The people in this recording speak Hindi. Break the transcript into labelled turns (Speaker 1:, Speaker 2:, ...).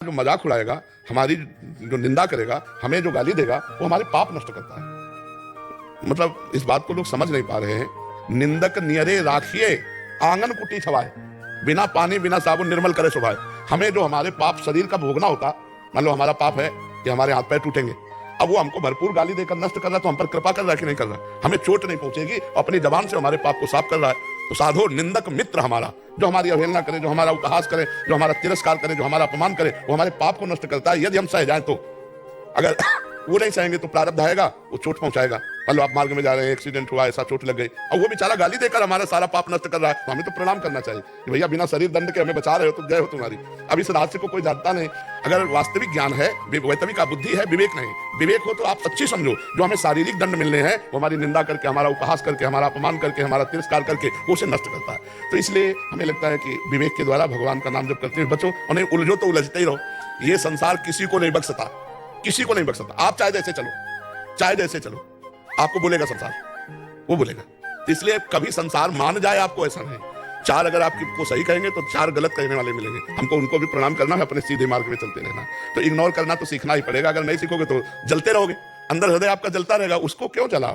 Speaker 1: जो मजाक उड़ाएगा, हमारी जो निंदा करेगा, हमें जो गाली देगा, वो हमारे पाप नष्ट करता है। मतलब इस बात को लोग समझ नहीं पा रहे हैं। निंदक नियरे राखिए आंगन कुटी छवाए, बिना पानी बिना साबुन निर्मल करे सुभाए। हमें जो हमारे पाप शरीर का भोगना होता, मान लो हमारा पाप है कि हमारे हाथ पैर टूटेंगे, अब वो हमको भरपूर गाली देकर नष्ट कर रहा है, तो हम पर कृपा कर रहा है कि नहीं कर रहा है? हमें चोट नहीं पहुंचेगी, अपनी जबान से हमारे पाप को साफ कर रहा है। तो साधो निंदक मित्र हमारा, जो हमारी अवहेलना करे, जो हमारा उपहास करे, जो हमारा तिरस्कार करे, जो हमारा अपमान करे, वो हमारे पाप को नष्ट करता है। यदि हम सह जाएं तो, अगर वो नहीं सहेंगे तो प्रारब्ध आएगा, वो चोट पहुंचाएगा। मान लो आप मार्ग में जा रहे हैं, एक्सीडेंट हुआ, ऐसा चोट लग गई, और वो बेचारा गाली देकर हमारा सारा पाप नष्ट कर रहा है, तो हमें तो प्रणाम करना चाहिए कि भैया बिना शरीर दंड के हमें बचा रहे हो, तो जय हो तुम्हारी। अब इस रहस्य को कोई जानता नहीं। अगर वास्तविक ज्ञान है, वास्तविक बुद्धि है, विवेक नहीं। विवेक हो तो आप सच्ची समझो, जो हमें शारीरिक दंड मिलने हैं, वो हमारी निंदा करके, हमारा उपहास करके, हमारा अपमान करके, हमारा तिरस्कार करके वो उसे नष्ट करता है। तो इसलिए हमें लगता है कि विवेक के द्वारा भगवान का नाम जब करते हुए बचो, उन्हें उलझो तो उलझते ही रहो। ये संसार किसी को नहीं बख्शता, किसी को नहीं बख्शता। आप चाहे जैसे चलो, चाहे जैसे चलो, आपको बोलेगा संसार, वो बोलेगा। तो इसलिए कभी संसार मान जाए आपको, ऐसा नहीं। चार अगर आपको सही कहेंगे तो चार गलत कहने वाले मिलेंगे, हमको उनको भी प्रणाम करना है, अपने सीधे मार्ग में चलते रहना। तो इग्नोर करना तो सीखना ही पड़ेगा। अगर नहीं सीखोगे तो जलते रहोगे, अंदर हृदय आपका जलता रहेगा, उसको क्यों जलाओ।